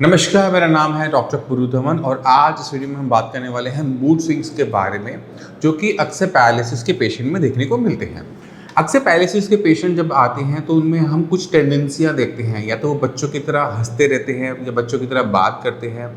नमस्कार, मेरा नाम है डॉक्टर पुरुधवन और आज इस वीडियो में हम बात करने वाले हैं मूड स्विंग्स के बारे में, जो कि अक्सर पैरालिसिस के पेशेंट में देखने को मिलते हैं। अक्सर पैरालिसिस के पेशेंट जब आते हैं तो उनमें हम कुछ टेंडेंसियां देखते हैं, या तो वो बच्चों की तरह हंसते रहते हैं या बच्चों की तरह बात करते हैं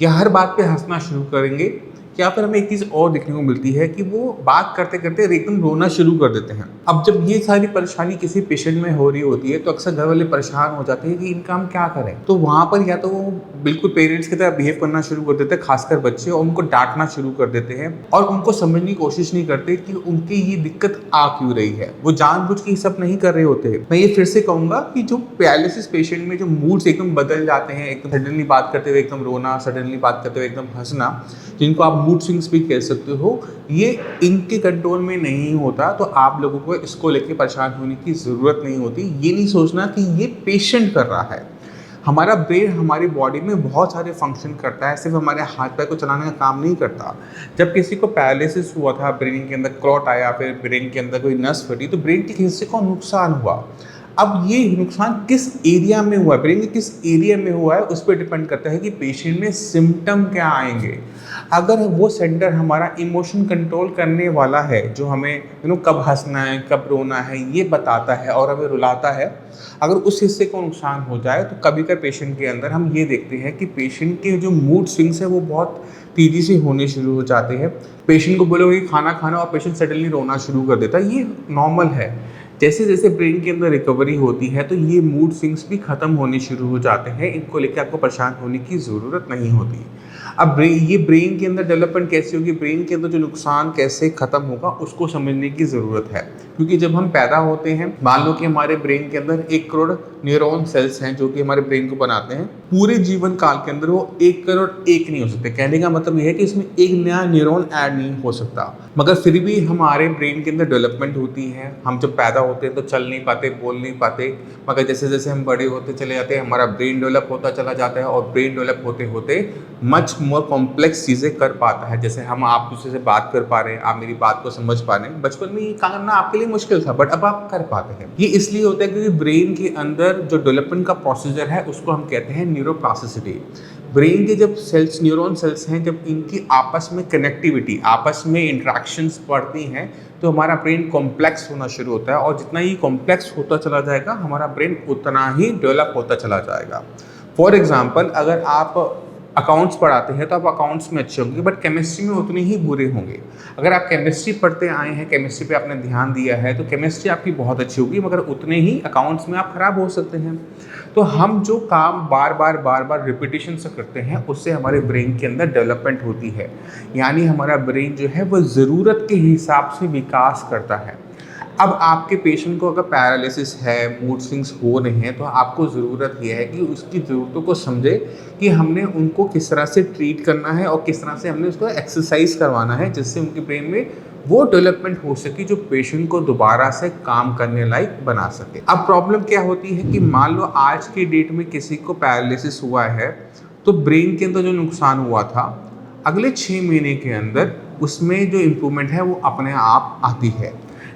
या हर बात पे हंसना शुरू करेंगे, या फिर हमें एक चीज़ और देखने को मिलती है कि वो बात करते करते एकदम रोना शुरू कर देते हैं। अब जब ये सारी परेशानी किसी पेशेंट में हो रही होती है तो अक्सर घर वाले परेशान हो जाते हैं कि इनका हम क्या करें। तो वहाँ पर या तो वो बिल्कुल पेरेंट्स की तरह बिहेव करना शुरू कर देते हैं, खासकर बच्चे, और उनको डांटना शुरू कर देते हैं और उनको समझने की कोशिश नहीं करते कि उनकी ये दिक्कत आ क्यों रही है। वो जानबूझ के ये सब नहीं कर रहे होते। मैं ये फिर से कहूँगा कि जो पैरालिसिस पेशेंट में जो मूड्स एकदम बदल जाते हैं, एकदम सडनली बात करते हुए एकदम रोना, सडनली बात करते हुए एकदम हंसना, जिनको आप मूड स्विंग्स भी कह सकते हो, ये इनके कंट्रोल में नहीं होता। तो आप लोगों को इसको लेके परेशान होने की ज़रूरत नहीं होती। ये नहीं सोचना कि ये पेशेंट कर रहा है। हमारा ब्रेन हमारी बॉडी में बहुत सारे फंक्शन करता है, सिर्फ हमारे हाथ पैर को चलाने का काम नहीं करता। जब किसी को पैरालिसिस हुआ था, ब्रेन के अंदर क्लॉट आया, फिर ब्रेन के अंदर कोई नस फटी, तो ब्रेन के हिस्से को नुकसान हुआ। अब ये नुकसान किस एरिया में हुआ है, ब्रेन के किस एरिया में हुआ है, उस पर डिपेंड करता है कि पेशेंट में सिम्टम क्या आएंगे। अगर वो सेंटर हमारा इमोशन कंट्रोल करने वाला है, जो हमें कब हंसना है कब रोना है ये बताता है और हमें रुलाता है, अगर उस हिस्से को नुकसान हो जाए तो कभी कभी पेशेंट के अंदर हम ये देखते हैं कि पेशेंट के जो मूड स्विंग्स है वो बहुत तेज़ी से होने शुरू हो जाते हैं। पेशेंट को बोलोगे खाना खाना और पेशेंट सडनली रोना शुरू कर देता है। ये नॉर्मल है। जैसे जैसे ब्रेन के अंदर रिकवरी होती है तो ये मूड स्विंग्स भी ख़त्म होने शुरू हो जाते हैं। इनको लेकर आपको परेशान होने की ज़रूरत नहीं होती। अब ये ब्रेन के अंदर डेवलपमेंट कैसे होगी, ब्रेन के अंदर जो नुकसान कैसे ख़त्म होगा, उसको समझने की ज़रूरत है। क्योंकि जब हम पैदा होते हैं, मान लो कि हमारे ब्रेन के अंदर 1 करोड़ न्यूरॉन सेल्स हैं जो कि हमारे ब्रेन को बनाते हैं। पूरे जीवन काल के अंदर वो 1 करोड़ एक नहीं हो सकते। कहने का मतलब ये है कि इसमें एक नया न्यूरॉन ऐड नहीं हो सकता, मगर फिर भी हमारे ब्रेन के अंदर डेवलपमेंट होती है। हम जब पैदा होते हैं तो चल नहीं पाते, बोल नहीं पाते, मगर जैसे जैसे हम बड़े होते चले जाते हैं हमारा ब्रेन डेवलप होता चला जाता है और ब्रेन डेवलप होते होते मच मोर कॉम्प्लेक्स चीज़ें कर पाता है। जैसे हम आप दूसरे से बात कर पा रहे हैं, आप मेरी बात को समझ पा रहे हैं। बचपन में ये करना आपके लिए मुश्किल था, बट अब आप कर पाते हैं। ये इसलिए होता है क्योंकि ब्रेन के अंदर जो डेवलपमेंट का प्रोसीजर है उसको हम कहते हैं न्यूरोप्लास्टिसिटी। ब्रेन के जब सेल्स, न्यूरॉन सेल्स हैं, जब इनकी आपस में कनेक्टिविटी, आपस में इंट्रैक्शंस बढ़ती हैं तो हमारा ब्रेन कॉम्प्लेक्स होना शुरू होता है, और जितना ही कॉम्प्लेक्स होता चला जाएगा हमारा ब्रेन उतना ही डेवलप होता चला जाएगा। फॉर एग्जाम्पल, अगर आप अकाउंट्स पढ़ाते हैं तो आप अकाउंट्स में अच्छे होंगे, बट केमिस्ट्री में उतने ही बुरे होंगे। अगर आप केमिस्ट्री पढ़ते आए हैं, केमिस्ट्री पे आपने ध्यान दिया है, तो केमिस्ट्री आपकी बहुत अच्छी होगी, मगर उतने ही अकाउंट्स में आप खराब हो सकते हैं। तो हम जो काम बार बार रिपीटिशन से करते हैं उससे हमारे ब्रेन के अंदर डेवलपमेंट होती है। यानी हमारा ब्रेन जो है वो ज़रूरत के हिसाब से विकास करता है। अब आपके पेशेंट को अगर पैरालिसिस है, मूड स्विंग्स हो रहे हैं, तो आपको ज़रूरत यह है कि उसकी ज़रूरतों को समझे कि हमने उनको किस तरह से ट्रीट करना है और किस तरह से हमने उसको एक्सरसाइज करवाना है, जिससे उनके ब्रेन में वो डेवलपमेंट हो सके जो पेशेंट को दोबारा से काम करने लायक बना सके। अब प्रॉब्लम क्या होती है कि मान लो आज की डेट में किसी को पैरालिसिस हुआ है, तो ब्रेन के अंदर जो नुकसान हुआ था, अगले 6 महीने के अंदर उसमें जो इम्प्रूवमेंट है वो अपने आप आती है।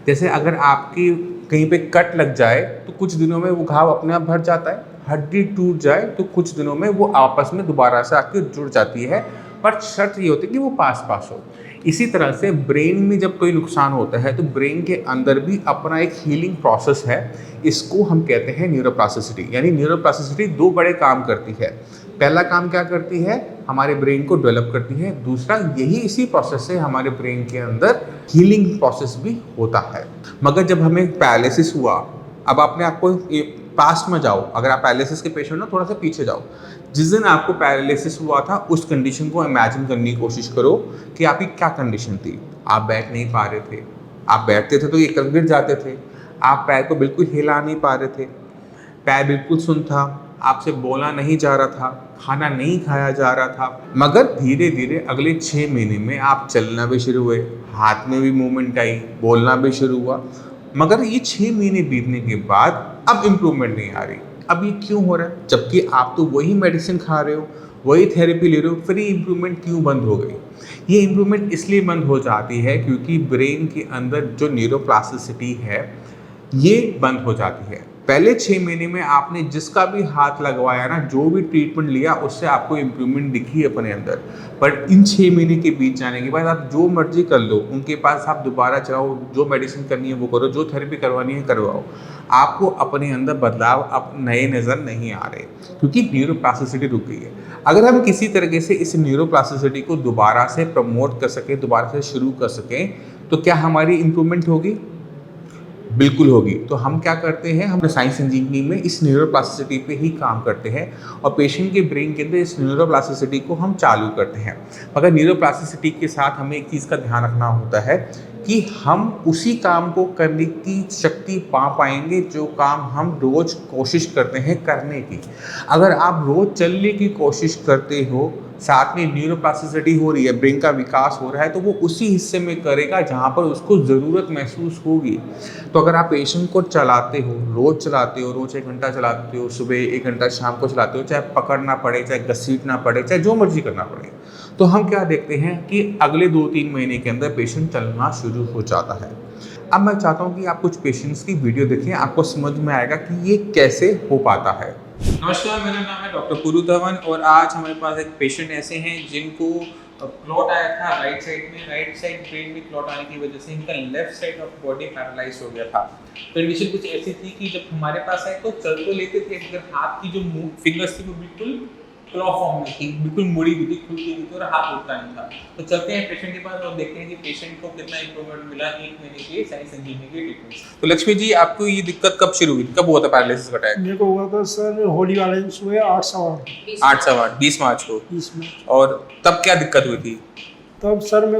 जैसे अगर आपकी कहीं पे कट लग जाए तो कुछ दिनों में वो घाव अपने आप भर जाता है। हड्डी टूट जाए तो कुछ दिनों में वो आपस में दोबारा से आके जुड़ जाती है, पर शर्त ये होती है कि वो पास हो। इसी तरह से ब्रेन में जब कोई नुकसान होता है तो ब्रेन के अंदर भी अपना एक हीलिंग प्रोसेस है। इसको हम कहते हैं न्यूरोप्लास्टिसिटी। यानी न्यूरोप्लास्टिसिटी 2 बड़े काम करती है। पहला काम क्या करती है, हमारे ब्रेन को डेवलप करती है। दूसरा, यही इसी प्रोसेस से हमारे ब्रेन के अंदर हीलिंग प्रोसेस भी होता है। मगर जब हमें पैरालिसिस हुआ, अब आपने आपको पास्ट में जाओ, अगर आप पैरालिसिस के पेशेंट हो थोड़ा सा पीछे जाओ। जिस दिन आपको पैरालिसिस हुआ था उस कंडीशन को इमेजिन करने की कोशिश करो कि आपकी क्या कंडीशन थी। आप बैठ नहीं पा रहे थे, आप बैठते थे तो ये कल गिर जाते थे, आप पैर को बिल्कुल हिला नहीं पा रहे थे, पैर बिल्कुल सुन्न था, आपसे बोला नहीं जा रहा था, खाना नहीं खाया जा रहा था। मगर धीरे धीरे अगले 6 महीने में आप चलना भी शुरू हुए, हाथ में भी मूवमेंट आई, बोलना भी शुरू हुआ। मगर ये 6 महीने बीतने के बाद अब इम्प्रूवमेंट नहीं आ रही। अब ये क्यों हो रहा है, जबकि आप तो वही मेडिसिन खा रहे हो, वही थेरेपी ले रहे हो, फिर ये इम्प्रूवमेंट क्यों बंद हो गई? ये इम्प्रूवमेंट इसलिए बंद हो जाती है क्योंकि ब्रेन के अंदर जो न्यूरोप्लास्टिसिटी है ये बंद हो जाती है। पहले 6 महीने में आपने जिसका भी हाथ लगवाया ना, जो भी ट्रीटमेंट लिया, उससे आपको इम्प्रूवमेंट दिखी अपने अंदर। बट इन 6 महीने के बीच जाने के बाद आप जो मर्जी कर लो, उनके पास आप दोबारा जाओ, जो मेडिसिन करनी है वो करो, जो थेरेपी करवानी है करवाओ, आपको अपने अंदर बदलाव अब नए नज़र नहीं आ रहे, क्योंकि न्यूरोप्लास्टिसिटी रुक गई है। अगर हम किसी तरीके से इस न्यूरोप्लास्टिसिटी को दोबारा से प्रमोट कर सकें, दोबारा से शुरू कर सकें, तो क्या हमारी इम्प्रूवमेंट होगी? बिल्कुल होगी। तो हम क्या करते हैं, हम साइंस इंजीनियरिंग में इस न्यूरोप्लास्टिसिटी पे ही काम करते हैं और पेशेंट के ब्रेन के अंदर इस न्यूरोप्लास्टिसिटी को हम चालू करते हैं। मगर न्यूरोप्लास्टिसिटी के साथ हमें एक चीज़ का ध्यान रखना होता है कि हम उसी काम को करने की शक्ति पा पाएंगे जो काम हम रोज़ कोशिश करते हैं करने की। अगर आप रोज़ चलने की कोशिश करते हो, साथ में न्यूरोप्लास्टिसिटी हो रही है, ब्रेन का विकास हो रहा है, तो वो उसी हिस्से में करेगा जहाँ पर उसको ज़रूरत महसूस होगी। तो अगर आप पेशेंट को चलाते हो, रोज़ 1 घंटा चलाते हो, सुबह 1 घंटा शाम को चलाते हो, चाहे पकड़ना पड़े, चाहे घसीटना पड़े, चाहे जो मर्जी करना पड़े, तो हम क्या देखते हैं कि अगले 2-3 महीने के अंदर पेशेंट चलना शुरू हो जाता है। अब मैं चाहता हूँ कि आप कुछ पेशेंट्स की वीडियो देखें, आपको समझ में आएगा कि ये कैसे हो पाता है। नमस्कार, मेरा नाम है डॉक्टर पुरु धवन और आज हमारे पास एक पेशेंट ऐसे हैं जिनको क्लॉट आया था राइट साइड ब्रेन में क्लॉट आने की वजह से इनका left side of body paralyse हो गया था। कंडीशन कुछ ऐसी थी कि जब हमारे पास आए तो चल तो लेते थे, मगर हाथ की जो फिंगर्स थी वो बिल्कुल क्लॉ फॉर्म में थी, बिल्कुल मुड़ी हुई थी, खुलती हुई थी और हाथ उठता नहीं था। तो चलते हैं पेशेंट के पास और देखते हैं कि पेशेंट को कितना इंप्रूवमेंट मिला 1 महीने के साइंस इंजीनियरिंग के ट्रीटमेंट। तो लक्ष्मी जी, आपको ये दिक्कत कब शुरू हुई, कब हुआ था पैरालिसिस का अटैक? मेरे को हुआ था सर होली वाले दिन सुबह 8:15 8 20 मार्च को। 20 मिनट। और तब क्या दिक्कत हुई थी? तब सर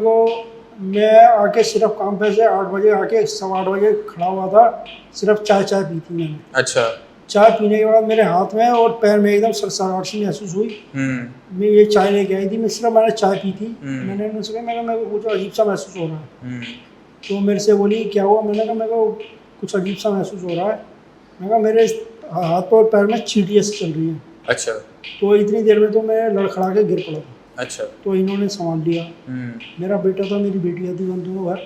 मैं आके सिर्फ काम पे से 8 बजे आके 8:15 बजे खड़ा हुआ था, सिर्फ चाय पी थी मैंने। अच्छा। चाय पीने के बाद मेरे हाथ में और पैर में एकदम सरसराहट सी महसूस हुई। मैं ये चाय लेके आई थी, मैंने चाय पी थी। मैंने उनसे कहा, मेरे को कुछ अजीब सा महसूस हो रहा है। तो मेरे से बोली क्या हुआ? मैंने कहा मेरे को कुछ अजीब सा महसूस हो रहा है। मैंने कहा मेरे हाथ और पैर में चींटियाँ सी चल रही हैं। अच्छा। तो इतनी देर में तो मैं लड़खड़ा के गिर पड़ा था। अच्छा। तो इन्होंने संभाल लिया। मेरा बेटा था, मेरी बेटियाँ थी, हम दोनों घर।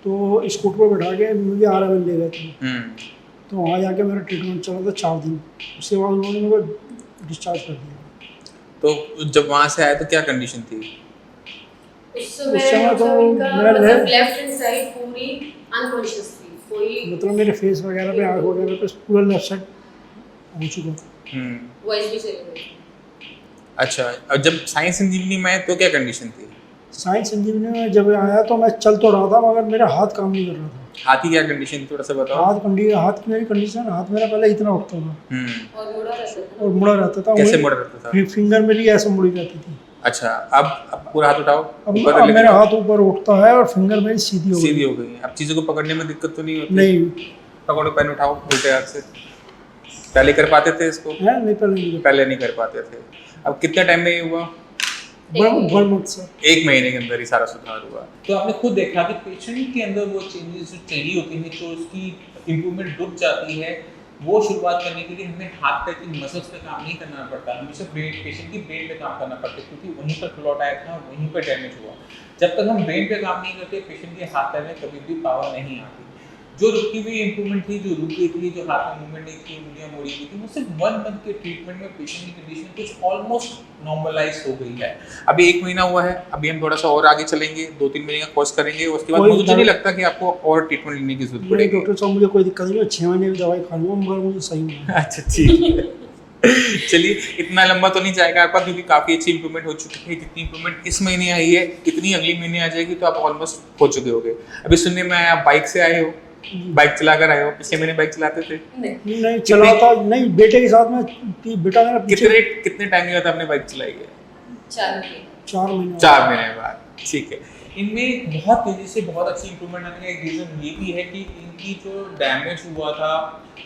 तो स्कूटर पर बैठा के मुझे RML ले गए थे। तो वहाँ जाके मेरा ट्रीटमेंट चला था 4 दिन। उसके बाद उन्होंने मेरे को डिस्चार्ज कर दिया। तो जब वहाँ से आए तो क्या कंडीशन थी? उस समय तो मैं लेफ्ट हैंड साइड पूरी अनकॉन्शियस थी, कोई मतलब मेरे फेस वगैरह पे, आँख वगैरह पे पूरा लेफ्ट साइड हो चुका था। वॉइस भी चली गई। अच्छा, और जब साइंस इंजीनियरिंग में आए तो क्या कंडीशन थी? साइंस इंजीनियरिंग में जब आया तो मैं चल तो रहा था, मगर मेरा हाथ काम नहीं कर रहा था। हाथ की क्या कंडीशन थी, थोड़ा सा बताओ। हाथ की मेरी कंडीशन, हाथ मेरा पहले इतना उठता था और मुड़ा रहता था। कैसे मुड़ा रहता था? फिंगर मेरी ऐसे मुड़ी रहती थी। अच्छा, अब पूरा हाथ उठाओ। अब मेरा हाथ ऊपर उठता है और फिंगर मेरी सीधी हो गई। अब चीज़ों को पकड़ने में दिक्कत तो नहीं होती? नहीं। पकड़ो, पेन उठाओ उल्टे हाथ से। पहले कर पाते थे इसको? नहीं, पहले नहीं कर पाते थे। अब कितने टाइम में ये हुआ? 1 मंथ से 1 महीने के अंदर ही सारा सुधार हुआ। तो आपने खुद देखा कि पेशेंट के अंदर वो चेंजेस जो चाहिए होती हैं, जो उसकी इम्प्रूवमेंट रुक जाती है, वो शुरुआत करने के लिए हमें हाथ पैर की मसल्स पे काम नहीं करना पड़ता, हमेशा पेशेंट की ब्रेन पे काम करना पड़ता है, क्योंकि वहीं पर क्लॉट आया था, वहीं पर डैमेज हुआ। जब तक हम ब्रेन पे काम नहीं करते, पेशेंट के हाथ पैर में कभी भी पावर नहीं आती। जो रुकी हुई इम्प्रूवमेंट थी, जो रुकी थी, जो हाथ में मूवमेंट नहीं थी, उंगलियां मोड़ी हुई थी, वो सिर्फ 1 मंथ के ट्रीटमेंट में पेशेंट की कंडीशन कुछ ऑलमोस्ट नॉर्मलाइज हो गई है। अभी 1 महीना हुआ है, अभी हम थोड़ा सा और आगे चलेंगे, 2-3 महीने का कोर्स करेंगे, उसके बाद मुझे नहीं लगता कि आपको और ट्रीटमेंट लेने की जरूरत पड़ेगी। डॉक्टर साहब मुझे कोई दिक्कत नहीं है, 6 महीने की दवाई खा लूँगा, मगर मुझे सही होना है। अच्छा, ठीक है। चलिए, इतना लंबा तो नहीं जाएगा आपका, क्योंकि काफ़ी अच्छी इंप्रूवमेंट हो चुकी है। जितनी इंप्रूवमेंट इस महीने आई है, इतनी अगले महीने आ जाएगी, तो आप ऑलमोस्ट हो चुके होंगे। अभी सुनने में आया आप बाइक से आए हो, बाइक चलाकर आए हो। पिछले महीने बाइक चलाते थे? नहीं चलाता नहीं, बेटे के साथ में। बेटा मेरा कितने टाइम हुआ था आपने बाइक चलाई है? 4 महीने। 4 महीने बाद, ठीक है। इनमें बहुत तेजी से बहुत अच्छी इंप्रूवमेंट आने का एक रीज़न ये भी है कि इनकी जो डैमेज हुआ था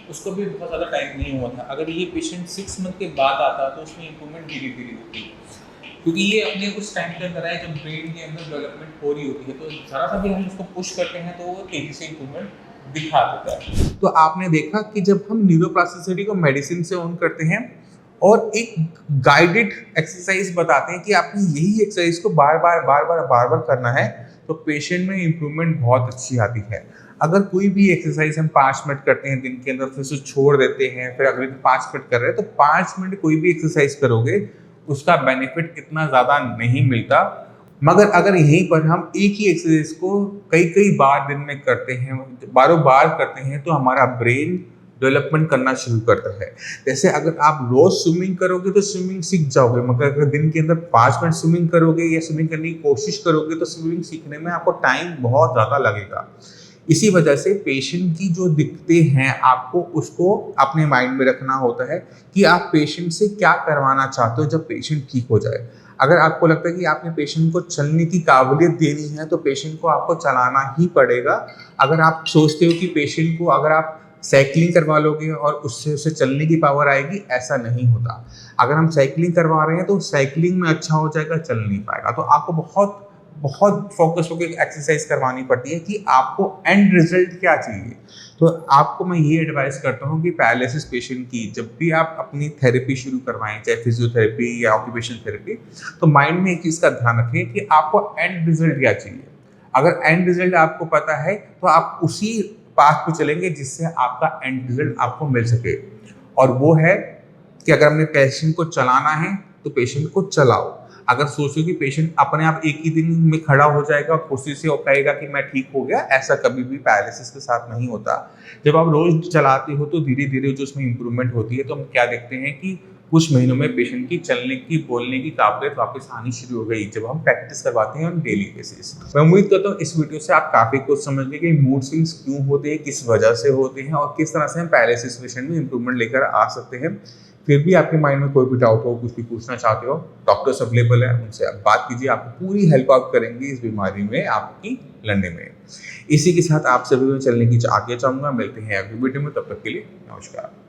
उसको भी बहुत ज़्यादा टाइम नहीं हुआ था। अगर ये पेशेंट 6 मंथ के बाद आता तो उसमें इंप्रूवमेंट धीरे धीरे होती है, क्योंकि ये अपने कुछ टाइम के अंदर है जब ब्रेन के अंदर डेवलपमेंट हो रही होती है, तो ज़रा सा भी हम उसको पुश करते हैं तो वो तेज़ी से इंप्रूवमेंट दिखा देता है। तो आपने देखा कि जब हम न्यूरोप्लास्टिसिटी को मेडिसिन से ऑन करते हैं और एक गाइडेड एक्सरसाइज बताते हैं कि आपने यही एक्सरसाइज को बार बार करना है, तो पेशेंट में इम्प्रूवमेंट बहुत अच्छी आती है। अगर कोई भी एक्सरसाइज हम 5 मिनट करते हैं दिन के अंदर, फिर उसे छोड़ देते हैं, फिर अगले दिन 5 मिनट कर रहे हैं, तो 5 मिनट कोई भी एक्सरसाइज करोगे उसका बेनिफिट इतना ज़्यादा नहीं मिलता। मगर अगर यहीं पर हम एक ही एक्सरसाइज को कई कई बार दिन में करते हैं, बारों बार करते हैं, तो हमारा ब्रेन डेवलपमेंट करना शुरू करता है। जैसे अगर आप रोज स्विमिंग करोगे तो स्विमिंग सीख जाओगे, मगर अगर दिन के अंदर 5 मिनट स्विमिंग करोगे या स्विमिंग करने की कोशिश करोगे तो स्विमिंग सीखने में आपको टाइम बहुत ज़्यादा लगेगा। इसी वजह से पेशेंट की जो दिक्कतें हैं आपको उसको अपने माइंड में रखना होता है कि आप पेशेंट से क्या करवाना चाहते हो जब पेशेंट ठीक हो जाए। अगर आपको लगता है कि आपने पेशेंट को चलने की काबिलियत देनी है तो पेशेंट को आपको चलाना ही पड़ेगा। अगर आप सोचते हो कि पेशेंट को अगर आप साइकिलिंग करवा लोगे और उससे उसे चलने की पावर आएगी, ऐसा नहीं होता। अगर हम साइकिलिंग करवा रहे हैं तो साइकिलिंग में अच्छा हो जाएगा, चल नहीं पाएगा। तो आपको बहुत बहुत फोकस होकर एक्सरसाइज करवानी पड़ती है कि आपको एंड रिजल्ट क्या चाहिए। तो आपको मैं ये एडवाइस करता हूँ कि पैरालिसिस पेशेंट की जब भी आप अपनी थेरेपी शुरू करवाएं, चाहे फिजियोथेरेपी या ऑक्यूपेशनल थेरेपी, तो माइंड में एक चीज़ का ध्यान रखें कि आपको एंड रिजल्ट क्या चाहिए। अगर एंड रिजल्ट आपको पता है तो आप उसी पाथ पे चलेंगे जिससे आपका एंड रिजल्ट आपको मिल सके। और वो है कि अगर हमने पेशेंट को चलाना है तो पेशेंट को चलाओ। अगर सोचो कि पेशेंट अपने आप एक ही दिन में खड़ा हो जाएगा और खुशी से कहेगा कि मैं ठीक हो गया, ऐसा कभी भी पैरालिसिस के साथ नहीं होता। जब आप रोज चलाते हो तो धीरे धीरे जो उसमें इंप्रूवमेंट होती है, तो हम क्या देखते हैं कि कुछ महीनों में पेशेंट की चलने की, बोलने की काबिलियत वापस आनी शुरू हो गई जब हम प्रैक्टिस करवाते हैं ऑन डेली बेसिस। मैं उम्मीद करता हूँ इस वीडियो से आप काफ़ी कुछ समझ गए कि मूड स्विंग्स क्यों होते हैं, किस वजह से होते हैं और किस तरह से हम पैरालिसिस पेशेंट में इंप्रूवमेंट लेकर आ सकते हैं। फिर भी आपके माइंड में कोई भी डाउट हो, कुछ भी पूछना चाहते हो, डॉक्टर्स अवेलेबल है, उनसे आप बात कीजिए। आपको पूरी हेल्प आउट करेंगे इस बीमारी में आपकी लड़ने में। इसी के साथ आप सभी में चलने की आगे चाहूँगा। मिलते हैं अगली वीडियो में, तब तक के लिए नमस्कार।